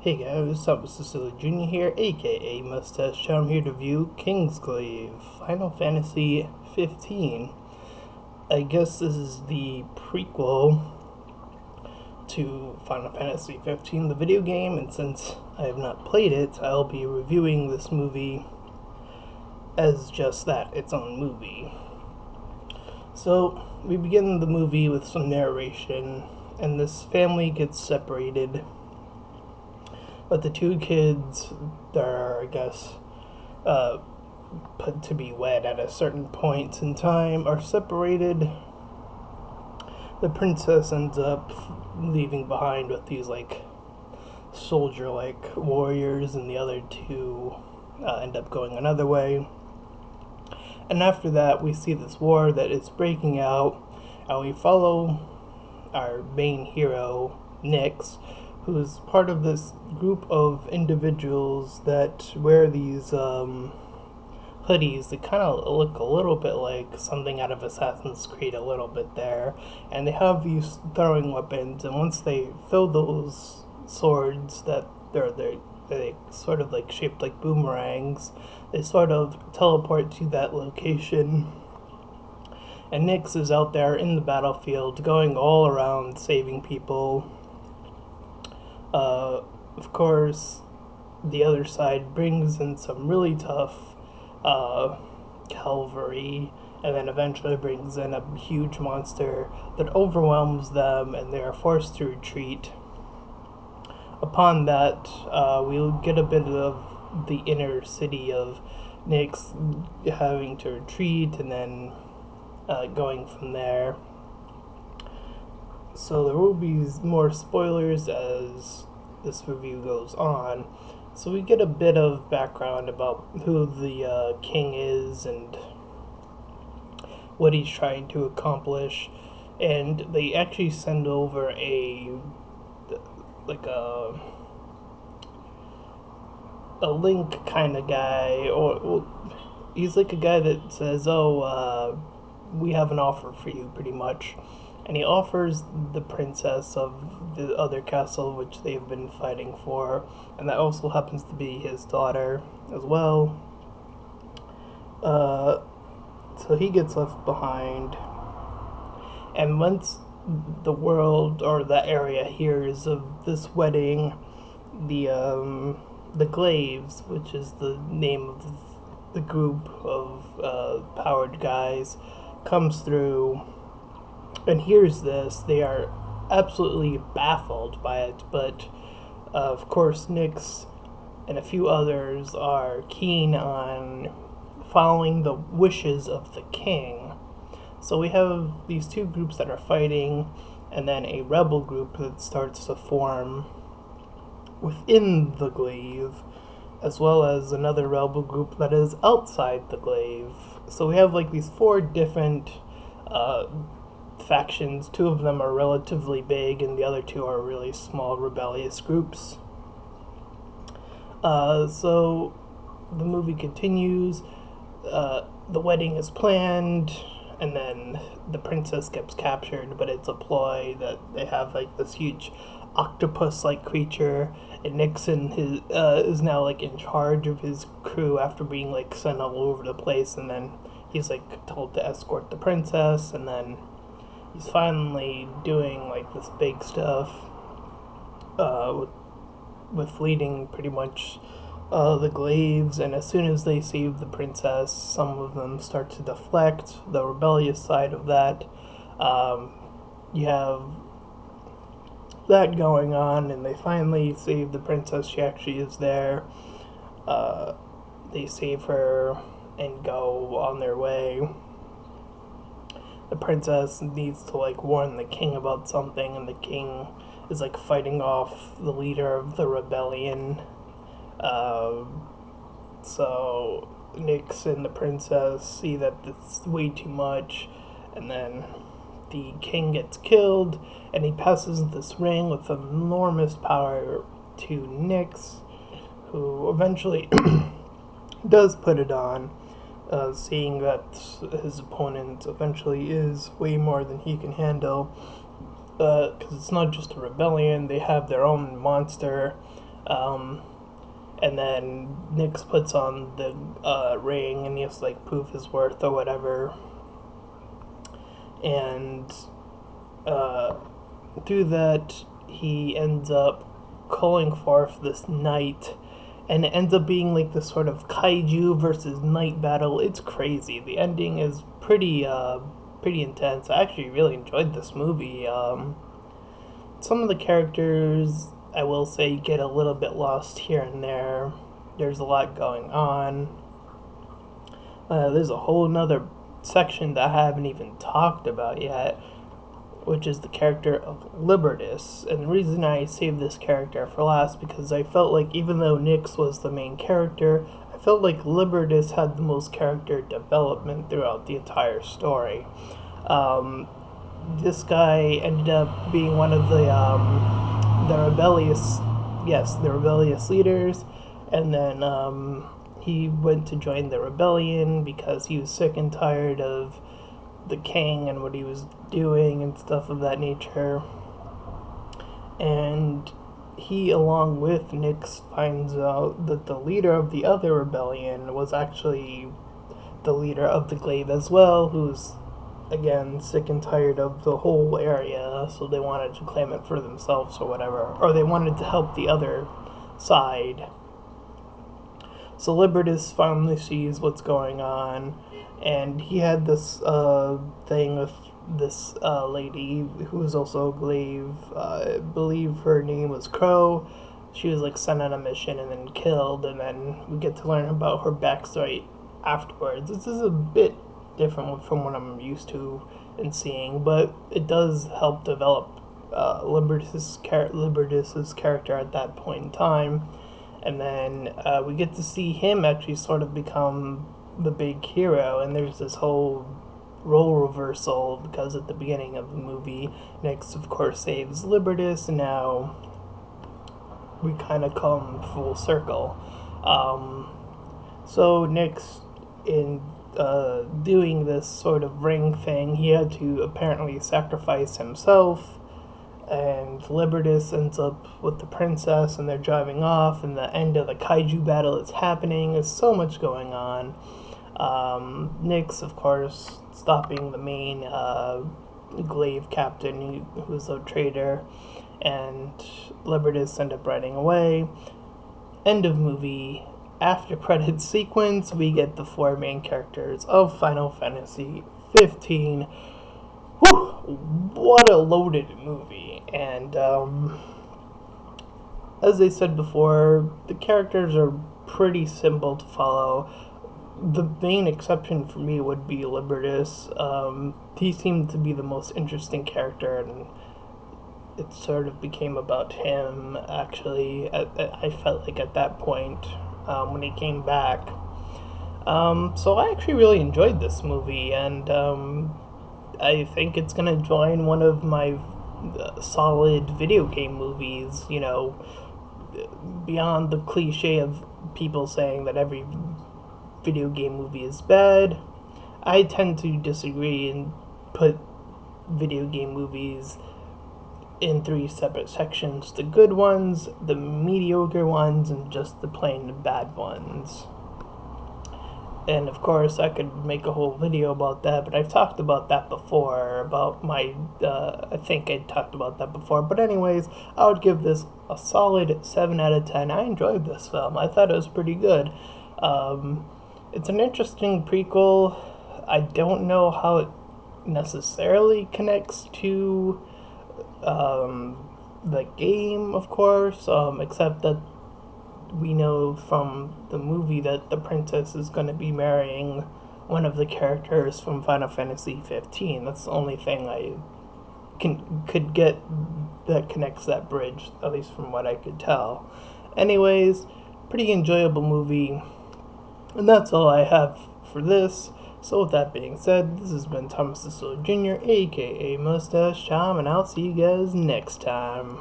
Hey guys, what's up? It's Cecilia Jr. here, aka Mustached Tom, here to review Kingsglaive Final Fantasy 15. I guess this is the prequel to Final Fantasy 15, the video game, and since I have not played it, I'll be reviewing this movie as just that, its own movie. So, we begin the movie with some narration, and this family gets separated. But the two kids that are, I guess, put to be wed at a certain point in time are separated. The princess ends up leaving behind with these, soldier-like warriors, and the other two end up going another way. And after that, we see this war that is breaking out, and we follow our main hero, Nyx, who's part of this group of individuals that wear these hoodies that kind of look a little bit like something out of Assassin's Creed, a little bit there. And they have these throwing weapons, and once they fill those swords that they sort of like shaped like boomerangs, they sort of teleport to that location. And Nyx is out there in the battlefield, going all around saving people. Of course, the other side brings in some really tough cavalry, and then eventually brings in a huge monster that overwhelms them, and they are forced to retreat. Upon that, we'll get a bit of the inner city of Nyx having to retreat, and then going from there. So there will be more spoilers as this review goes on. So we get a bit of background about who the king is and what he's trying to accomplish, and they actually send over a link kind of guy, or well, he's like a guy that says, "Oh, we have an offer for you," pretty much. And he offers the princess of the other castle which they've been fighting for, and that also happens to be his daughter as well. So he gets left behind, and once the world or the area hears of this wedding, the Glaives, which is the name of the group of powered guys, comes through and hears this. They are absolutely baffled by it, but of course Nyx and a few others are keen on following the wishes of the king. So we have these two groups that are fighting, and then a rebel group that starts to form within the glaive, as well as another rebel group that is outside the glaive. So we have like these four different factions. Two of them are relatively big, and the other two are really small rebellious groups. So the movie continues. The wedding is planned, and then the princess gets captured, but it's a ploy that they have like this huge octopus-like creature, and Nixon is now like in charge of his crew after being like sent all over the place, and then he's like told to escort the princess, and then he's finally doing like this big stuff with leading pretty much the glaives. And as soon as they save the princess, some of them start to deflect the rebellious side of that. You have that going on, and they finally save the princess. She actually is there. They save her and go on their way. The princess needs to like warn the king about something, and the king is like fighting off the leader of the rebellion. So Nyx and the princess see that it's way too much, and then the king gets killed, and he passes this ring with enormous power to Nyx, who eventually does put it on, seeing that his opponent eventually is way more than he can handle. Because it's not just a rebellion, they have their own monster Um, and then Nyx puts on the ring and he has to like prove his worth or whatever. And uh, through that, he ends up calling forth this knight, and it ends up being like this sort of kaiju versus knight battle. It's crazy. The ending is pretty intense. I actually really enjoyed this movie. Some of the characters, I will say, get a little bit lost here and there. There's a lot going on. There's a whole nother section that I haven't even talked about yet, which is the character of Libertas. And the reason I saved this character for last because I felt like even though Nyx was the main character, I felt like Libertas had the most character development throughout the entire story. Um, this guy ended up being one of the rebellious, yes, the rebellious leaders, and then he went to join the rebellion because he was sick and tired of the king and what he was doing and stuff of that nature. And he, along with Nyx, finds out that the leader of the other rebellion was actually the leader of the Glaive as well, who's again sick and tired of the whole area, so they wanted to claim it for themselves or whatever, or they wanted to help the other side. So Libertas finally sees what's going on, and he had this thing with this lady who was also a Glaive. I believe her name was Crow. She was like sent on a mission and then killed, and then we get to learn about her backstory afterwards. This is a bit different from what I'm used to and seeing, but it does help develop Libertas's character at that point in time. And then we get to see him actually sort of become the big hero, and there's this whole role reversal because at the beginning of the movie, Nyx of course saves Libertas, and now we kind of come full circle. So Nyx, in doing this sort of ring thing, he had to apparently sacrifice himself, and Libertas ends up with the princess, and they're driving off, and the end of the kaiju battle is happening. There's so much going on. Nyx, of course, stopping the main Glaive captain, who's a traitor, and Libertas end up running away. End of movie. After credits sequence, we get the four main characters of Final Fantasy 15. Whew, what a loaded movie. And as I said before, the characters are pretty simple to follow. The main exception for me would be Libertas. He seemed to be the most interesting character, and it sort of became about him, actually. I felt like at that point when he came back. So I actually really enjoyed this movie, and I think it's going to join one of my solid video game movies, you know, beyond the cliche of people saying that every video game movie is bad. I tend to disagree and put video game movies in three separate sections: the good ones, the mediocre ones, and just the plain bad ones. And of course, I could make a whole video about that, but I've talked about that before. About my, I think I talked about that before. But anyways, I would give this a solid 7 out of 10. I enjoyed this film. I thought it was pretty good. It's an interesting prequel. I don't know how it necessarily connects to the game, of course, except that we know from the movie that the princess is going to be marrying one of the characters from Final Fantasy 15. That's the only thing I could get that connects that bridge, at least from what I could tell. Anyways, pretty enjoyable movie, and that's all I have for this. So with that being said, this has been Thomas the Soul Jr., aka Mustached Tom, and I'll see you guys next time.